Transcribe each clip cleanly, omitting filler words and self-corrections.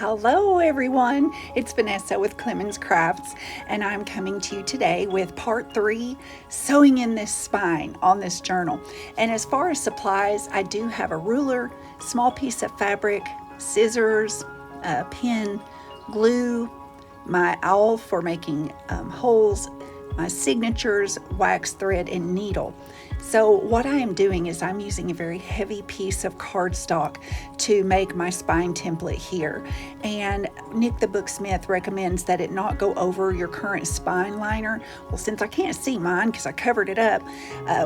Hello everyone, it's Vanessa with Clemens Crafts, and I'm coming to you today with part 3, sewing in this spine on this journal. And as far as supplies, I do have a ruler, small piece of fabric, scissors, a pin, glue, my awl for making holes, my signatures, wax thread, and needle. So what I am doing is I'm using a very heavy piece of cardstock to make my spine template here. And Nick the Booksmith recommends that it not go over your current spine liner. Well, since I can't see mine because I covered it up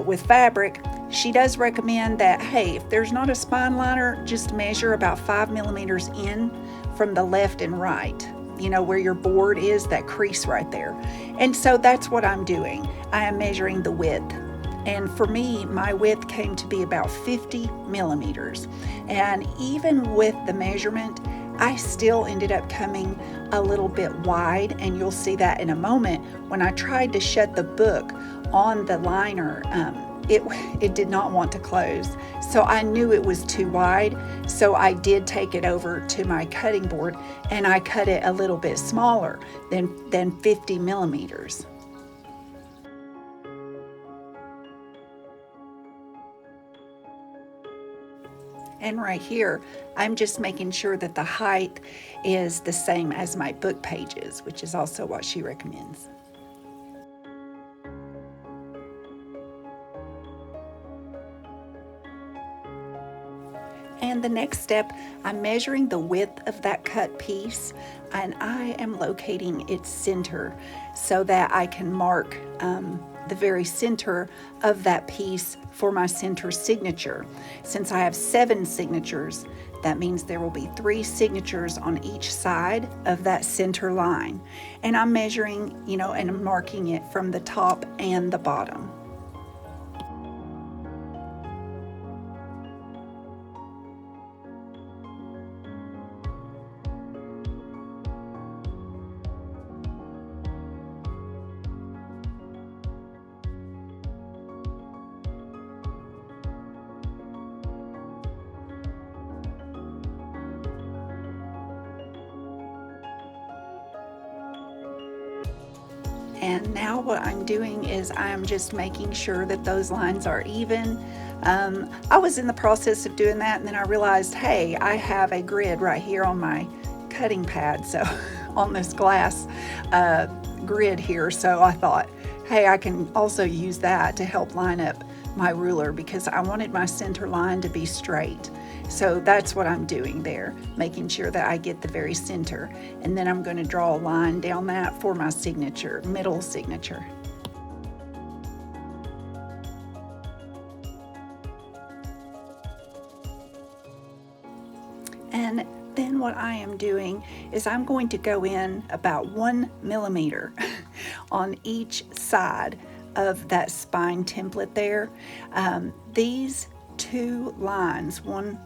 with fabric, she does recommend that, hey, if there's not a spine liner, just measure about 5 millimeters in from the left and right. You know, where your board is, that crease right there. And so that's what I'm doing. I am measuring the width. And for me, my width came to be about 50 millimeters. And even with the measurement, I still ended up coming a little bit wide. And you'll see that in a moment. When I tried to shut the book on the liner, it did not want to close. So I knew it was too wide. So I did take it over to my cutting board and I cut it a little bit smaller than 50 millimeters. And right here, I'm just making sure that the height is the same as my book pages, which is also what she recommends. And the next step, I'm measuring the width of that cut piece, and I am locating its center so that I can mark the very center of that piece for my center signature. Since I have 7 signatures, that means there will be 3 signatures on each side of that center line. And I'm measuring, and I'm marking it from the top and the bottom. And now what I'm doing is I'm just making sure that those lines are even. I was in the process of doing that, and then I realized, hey, I have a grid right here on my cutting pad, so on this glass grid here. So I thought, hey, I can also use that to help line up my ruler because I wanted my center line to be straight. So that's what I'm doing there, making sure that I get the very center. And then I'm going to draw a line down that for my signature, middle signature. And then what I am doing is I'm going to go in about 1 millimeter on each side of that spine template there. These 2 lines, one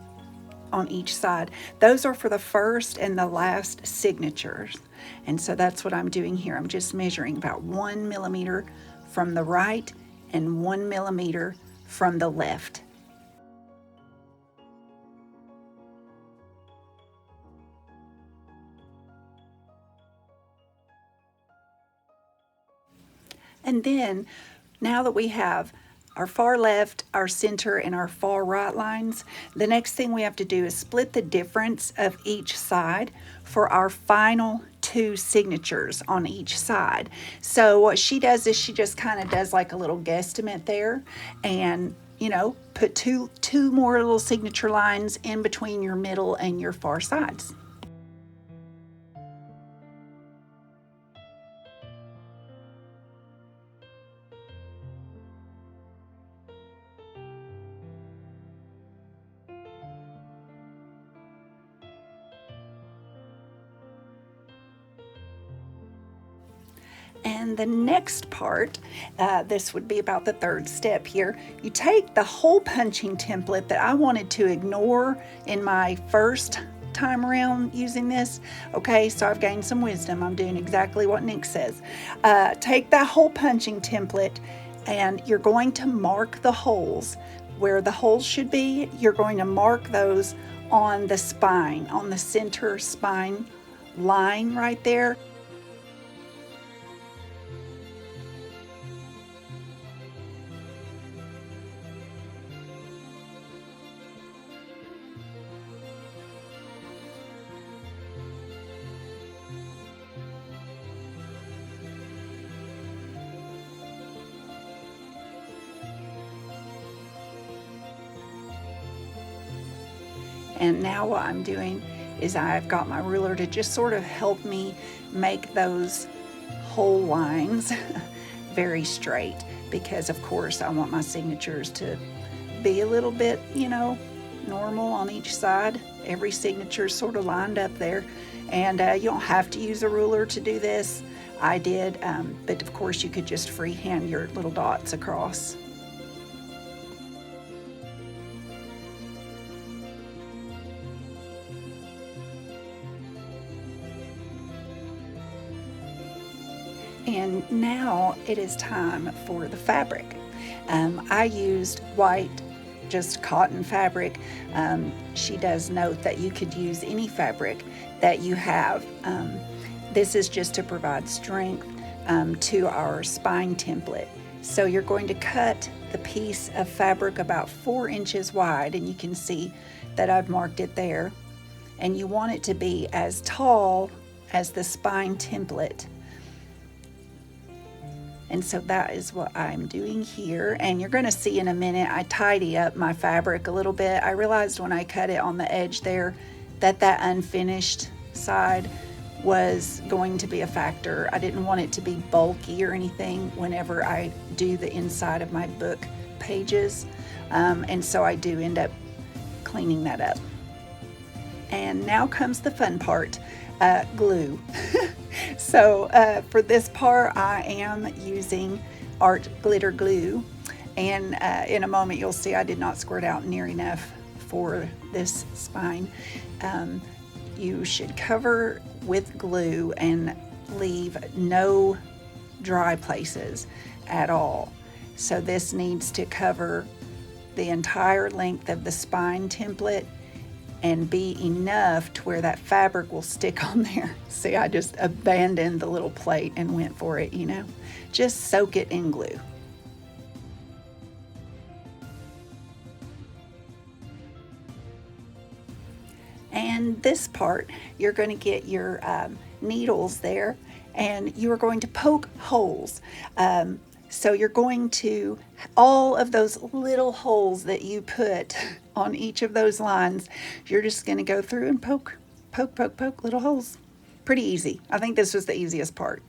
on each side, those are for the first and the last signatures. And so that's what I'm doing here. I'm just measuring about 1 millimeter from the right and 1 millimeter from the left. And then, now that we have our far left, our center, and our far right lines, the next thing we have to do is split the difference of each side for our final 2 signatures on each side. So what she does is she just kind of does like a little guesstimate there and put two more little signature lines in between your middle and your far sides. And the next part, this would be about the 3rd step here. You take the hole punching template that I wanted to ignore in my first time around using this. Okay, so I've gained some wisdom. I'm doing exactly what Nick says. Take that hole punching template and you're going to mark the holes where the holes should be. You're going to mark those on the spine, on the center spine line right there. And now what I'm doing is I've got my ruler to just sort of help me make those whole lines very straight, because of course I want my signatures to be a little bit, normal on each side. Every signature is sort of lined up there. And you don't have to use a ruler to do this. I did, but of course you could just freehand your little dots across. And now it is time for the fabric. I used white, just cotton fabric. She does note that you could use any fabric that you have. This is just to provide strength to our spine template. So you're going to cut the piece of fabric about 4 inches wide, and you can see that I've marked it there. And you want it to be as tall as the spine template. And so that is what I'm doing here. And you're going to see in a minute, I tidy up my fabric a little bit. I realized when I cut it on the edge there that that unfinished side was going to be a factor. I didn't want it to be bulky or anything whenever I do the inside of my book pages. And so I do end up cleaning that up. And now comes the fun part, glue. So for this part, I am using Art Glitter Glue. And in a moment, you'll see I did not squirt out near enough for this spine. You should cover with glue and leave no dry places at all. So this needs to cover the entire length of the spine template and be enough to where that fabric will stick on there. See, I just abandoned the little plate and went for it, Just soak it in glue. And this part, you're going to get your needles there, and you are going to poke holes. So you're going to, all of those little holes that you put on each of those lines, you're just going to go through and poke little holes. Pretty easy. I think this was the easiest part.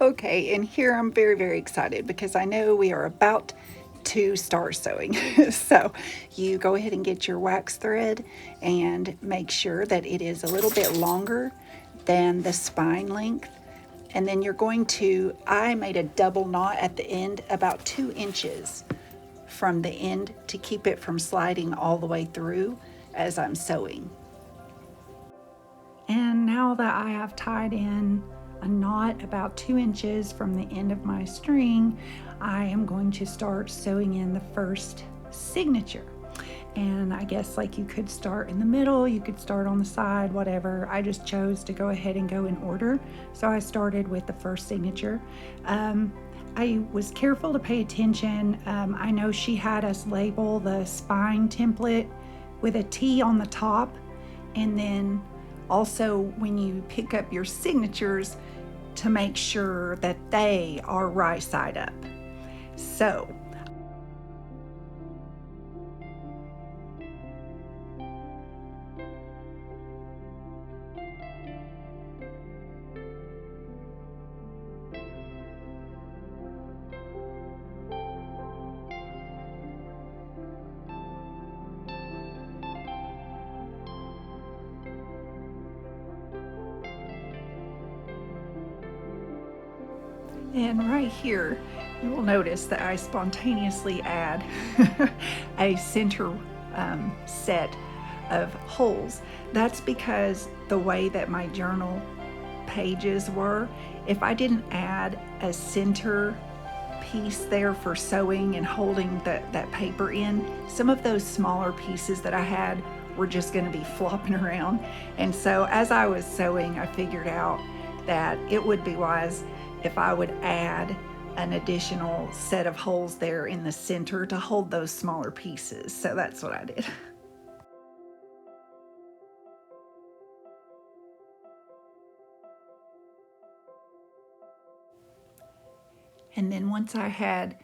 Okay, and here I'm very, very excited because I know we are about to start sewing. So you go ahead and get your wax thread and make sure that it is a little bit longer than the spine length. And then you're going to, I made a double knot at the end about 2 inches from the end to keep it from sliding all the way through as I'm sewing. And now that I have tied in a knot about 2 inches from the end of my string, I am going to start sewing in the first signature. And I guess like you could start in the middle, you could start on the side, whatever. I just chose to go ahead and go in order. So I started with the first signature. I was careful to pay attention. I know she had us label the spine template with a T on the top, and then also when you pick up your signatures to make sure that they are right side up. So And right here, you will notice that I spontaneously add a center set of holes. That's because the way that my journal pages were, if I didn't add a center piece there for sewing and holding that paper in, some of those smaller pieces that I had were just going to be flopping around. And so as I was sewing, I figured out that it would be wise if I would add an additional set of holes there in the center to hold those smaller pieces. So that's what I did. And then once I had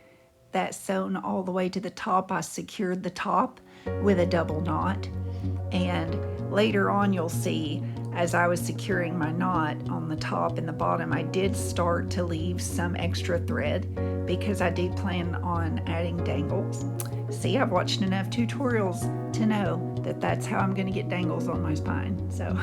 that sewn all the way to the top, I secured the top with a double knot. And later on, you'll see as I was securing my knot on the top and the bottom, I did start to leave some extra thread because I do plan on adding dangles. See, I've watched enough tutorials to know that that's how I'm going to get dangles on my spine. So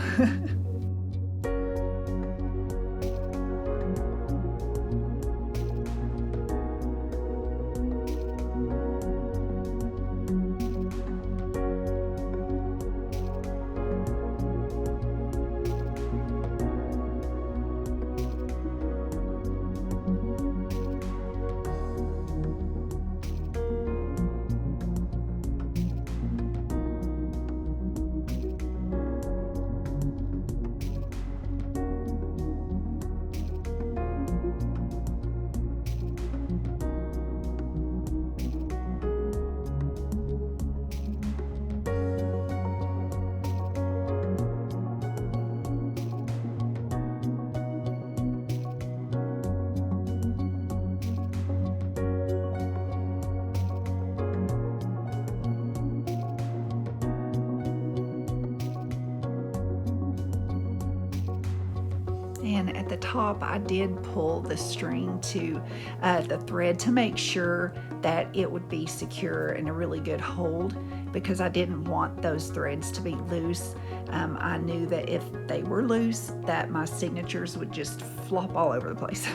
and at the top I did pull the string to the thread to make sure that it would be secure and a really good hold, because I didn't want those threads to be loose. I knew that if they were loose, that my signatures would just flop all over the place.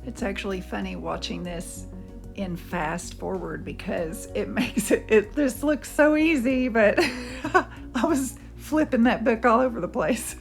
It's actually funny watching this in fast forward because it makes it just looks so easy, but I was flipping that book all over the place.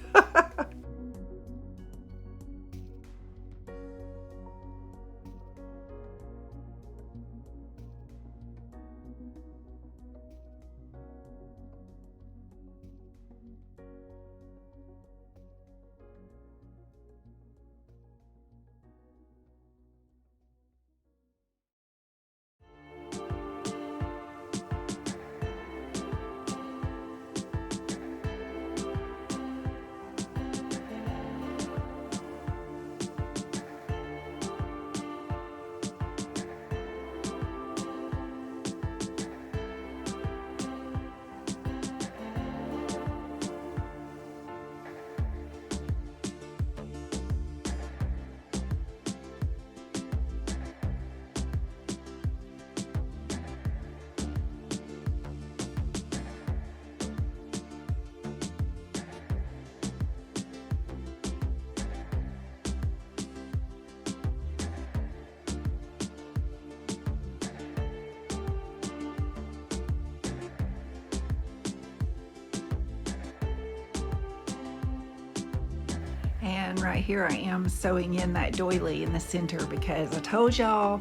And right here I am sewing in that doily in the center because I told y'all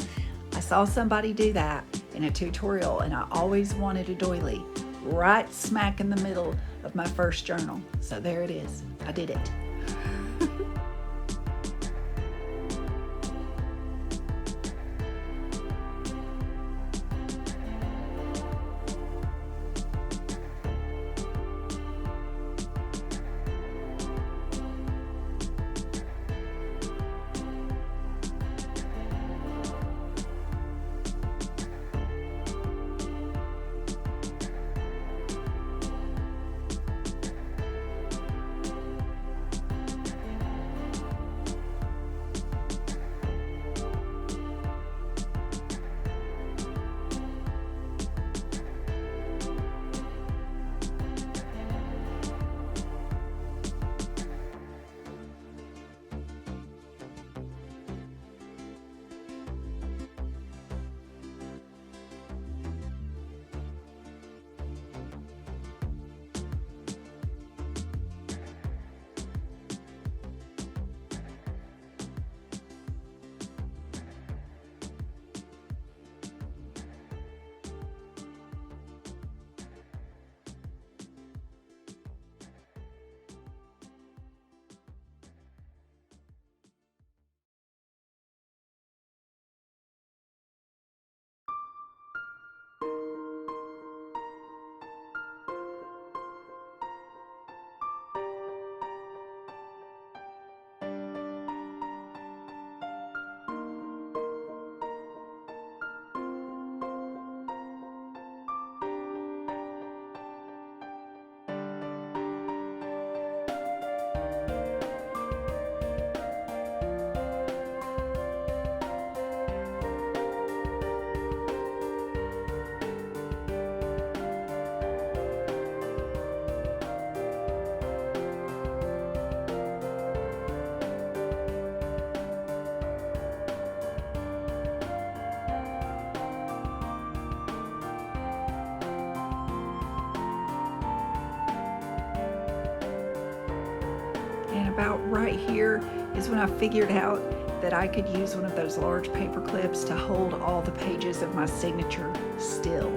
I saw somebody do that in a tutorial and I always wanted a doily right smack in the middle of my first journal. So there it is. I did it. about right here is when I figured out that I could use one of those large paper clips to hold all the pages of my signature still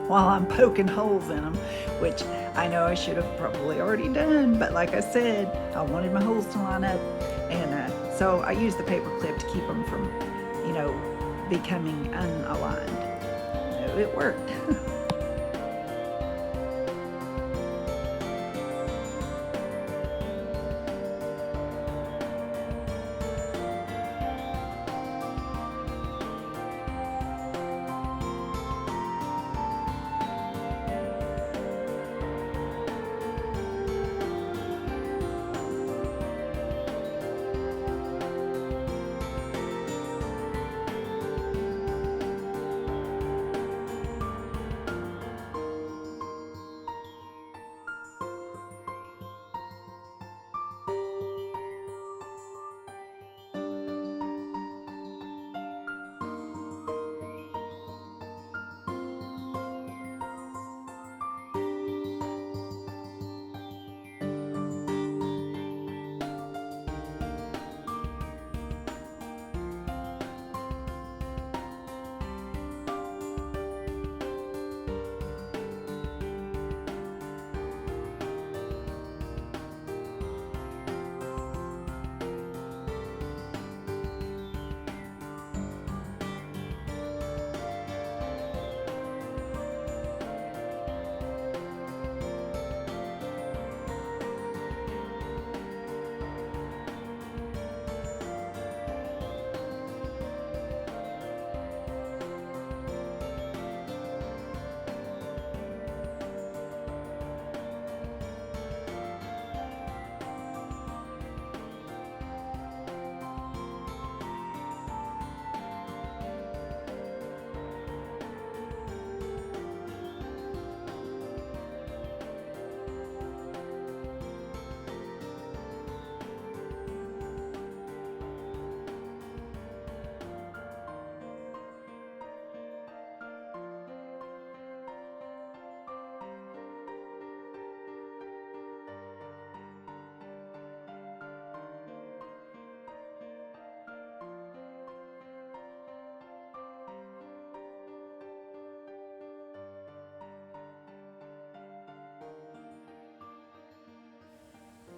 while I'm poking holes in them, which I know I should have probably already done, but like I said, I wanted my holes to line up, and so I used the paper clip to keep them from, becoming unaligned. So it worked.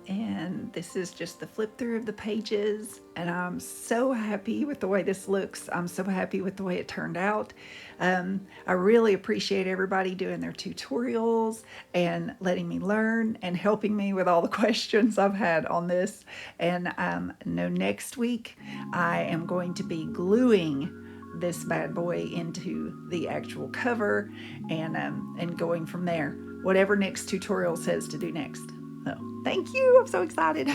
And this is just the flip through of the pages, and I'm so happy with the way this looks. I'm so happy with the way it turned out. I really appreciate everybody doing their tutorials and letting me learn and helping me with all the questions I've had on this. And next week I am going to be gluing this bad boy into the actual cover, and going from there. Whatever next tutorial says to do next. So, thank you. I'm so excited.